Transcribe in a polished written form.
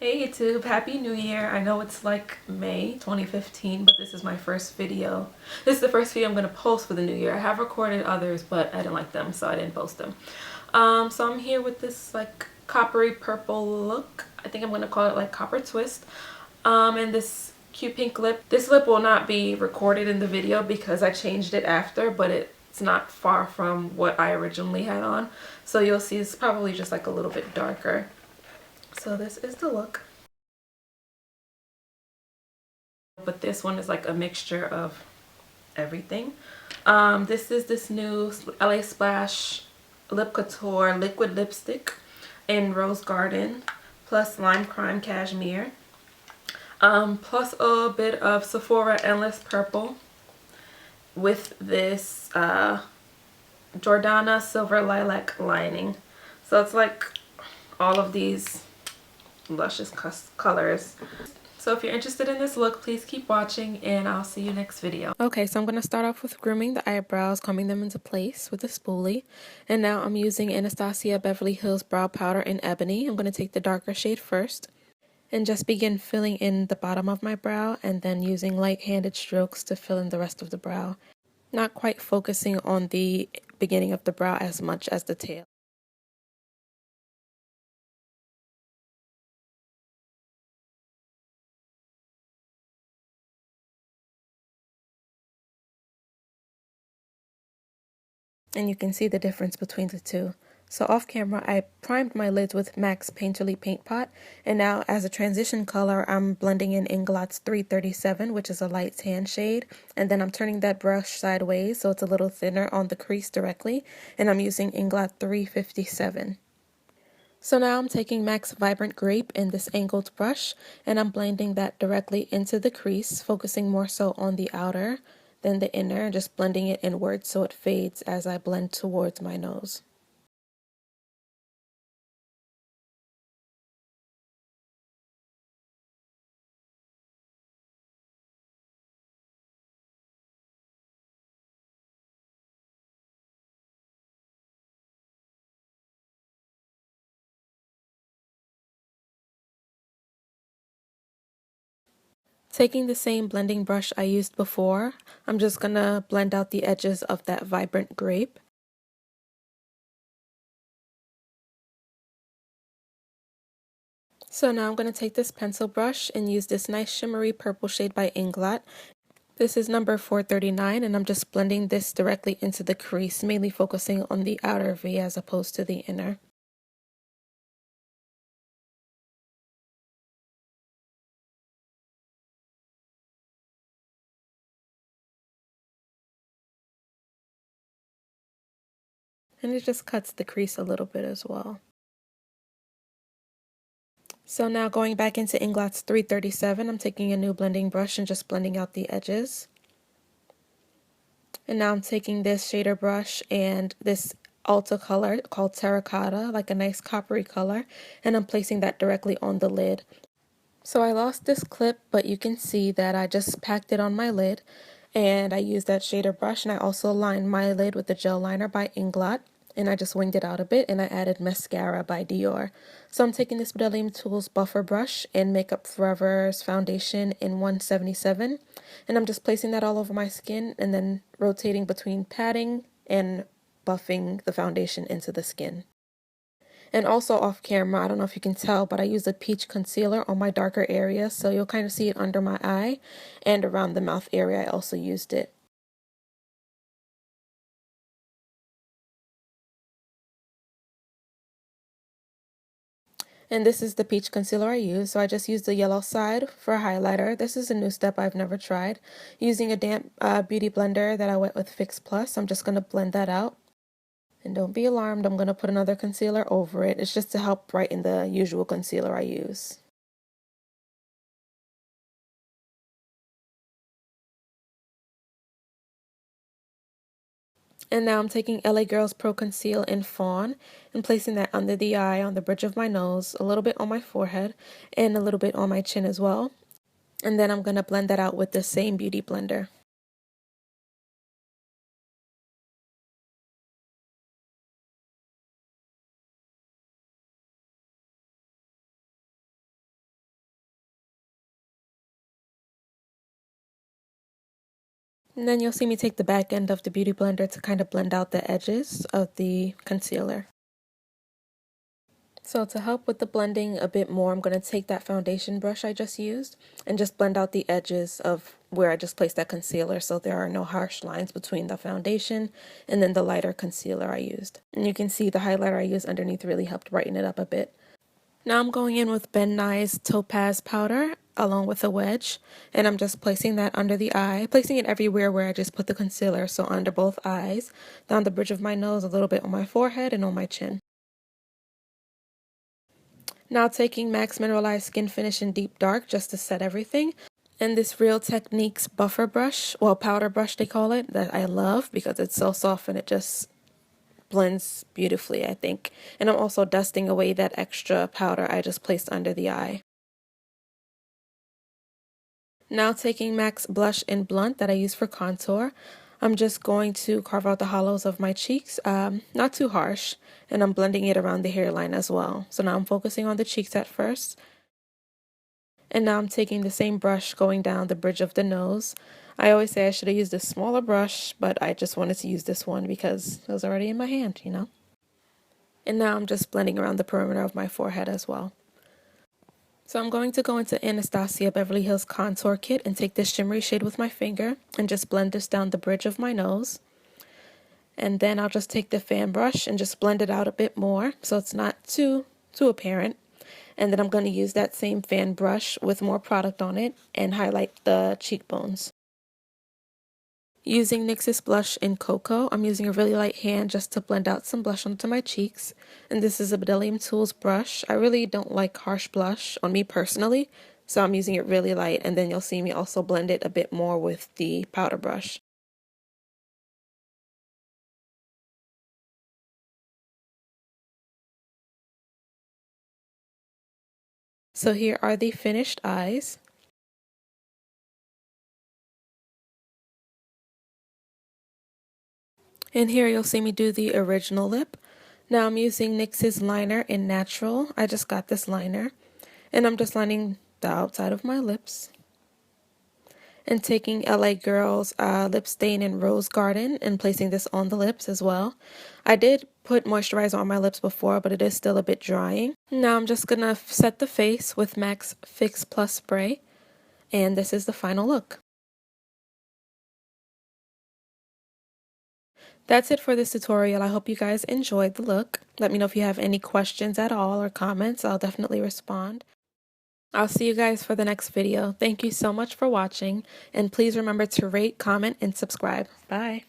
Hey YouTube, Happy New Year. I know it's like May 2015, but this is my first video. This is the first video I'm going to post for the new year. I have recorded others, but I didn't like them, so I didn't post them. So I'm here with this like coppery purple look. I think I'm going to call it like copper twist. And this cute pink lip. This lip will not be recorded in the video because I changed it after, but it's not far from what I originally had on. So you'll see it's probably just like a little bit darker. So this is the look. But this one is like a mixture of everything. This is this new LA Splash Lip Couture liquid lipstick in Rose Garden plus Lime Crime Cashmere. Plus a bit of Sephora Endless Purple with this Jordana Silver Lilac lining. So it's like all of these luscious colors. So if you're interested in this look, please keep watching and I'll see you next video. Okay, so I'm going to start off with grooming the eyebrows, combing them into place with a spoolie. And now I'm using Anastacia Beverly Hills Brow Powder in Ebony. I'm going to take the darker shade first and just begin filling in the bottom of my brow and then using light-handed strokes to fill in the rest of the brow. Not quite focusing on the beginning of the brow as much as the tail. And you can see the difference between the two. So off camera, I primed my lids with MAC's Painterly Paint Pot, and now as a transition color, I'm blending in Inglot's 337, which is a light tan shade, and then I'm turning that brush sideways so it's a little thinner on the crease directly, and I'm using Inglot 357. So now I'm taking MAC's Vibrant Grape in this angled brush, and I'm blending that directly into the crease, focusing more so on the outer than the inner, just blending it inward so it fades as I blend towards my nose. Taking the same blending brush I used before, I'm just gonna blend out the edges of that Vibrant Grape. So now I'm going to take this pencil brush and use this nice shimmery purple shade by Inglot. This is number 439, and I'm just blending this directly into the crease, mainly focusing on the outer V as opposed to the inner. And it just cuts the crease a little bit as well. So now going back into Inglot's 337, I'm taking a new blending brush and just blending out the edges. And now I'm taking this shader brush and this Ulta color called Terracotta, like a nice coppery color, and I'm placing that directly on the lid. So I lost this clip, but you can see that I just packed it on my lid, and I used that shader brush, and I also lined my lid with the gel liner by Inglot, and I just winged it out a bit, and I added mascara by Dior. So I'm taking this Brilliant Tools buffer brush and Makeup Forever's foundation in 177, and I'm just placing that all over my skin and then rotating between patting and buffing the foundation into the skin. And also off camera, I don't know if you can tell, but I use a peach concealer on my darker area, so you'll kind of see it under my eye and around the mouth area. I also used it. And this is the peach concealer I use, so I just used the yellow side for a highlighter. This is a new step I've never tried. Using a damp beauty blender that I wet with Fix Plus, I'm just going to blend that out. And don't be alarmed, I'm going to put another concealer over it. It's just to help brighten the usual concealer I use. And now I'm taking LA Girls Pro Conceal in Fawn and placing that under the eye, on the bridge of my nose, a little bit on my forehead, and a little bit on my chin as well. And then I'm going to blend that out with the same beauty blender. And then you'll see me take the back end of the Beauty Blender to kind of blend out the edges of the concealer. So to help with the blending a bit more, I'm going to take that foundation brush I just used and just blend out the edges of where I just placed that concealer so there are no harsh lines between the foundation and then the lighter concealer I used. And you can see the highlighter I used underneath really helped brighten it up a bit. Now I'm going in with Ben Nye's Topaz powder along with a wedge, and I'm just placing that under the eye, placing it everywhere where I just put the concealer, so under both eyes, down the bridge of my nose, a little bit on my forehead, and on my chin. Now taking MAC's Mineralized Skin Finish in Deep Dark just to set everything. And this Real Techniques buffer brush, well powder brush they call it, that I love because it's so soft and it just blends beautifully, I think. And I'm also dusting away that extra powder I just placed under the eye. Now taking MAC's Blush in Blunt that I use for contour, I'm just going to carve out the hollows of my cheeks, not too harsh, and I'm blending it around the hairline as well. So now I'm focusing on the cheeks at first. And now I'm taking the same brush going down the bridge of the nose. I always say I should have used a smaller brush, but I just wanted to use this one because it was already in my hand, you know. And now I'm just blending around the perimeter of my forehead as well. So I'm going to go into Anastacia Beverly Hills Contour Kit and take this shimmery shade with my finger and just blend this down the bridge of my nose. And then I'll just take the fan brush and just blend it out a bit more so it's not too apparent. And then I'm going to use that same fan brush with more product on it and highlight the cheekbones. Using NYX's blush in Cocoa, I'm using a really light hand just to blend out some blush onto my cheeks. And this is a Bdellium Tools brush. I really don't like harsh blush on me personally, so I'm using it really light. And then you'll see me also blend it a bit more with the powder brush. So here are the finished eyes. And here you'll see me do the original lip. Now I'm using NYX's liner in Natural. I just got this liner. And I'm just lining the outside of my lips. And taking LA Girl's lip stain in Rose Garden and placing this on the lips as well. I did put moisturizer on my lips before, but it is still a bit drying. Now I'm just going to set the face with MAC's Fix Plus Spray. And this is the final look. That's it for this tutorial. I hope you guys enjoyed the look. Let me know if you have any questions at all or comments. I'll definitely respond. I'll see you guys for the next video. Thank you so much for watching, and please remember to rate, comment, and subscribe. Bye.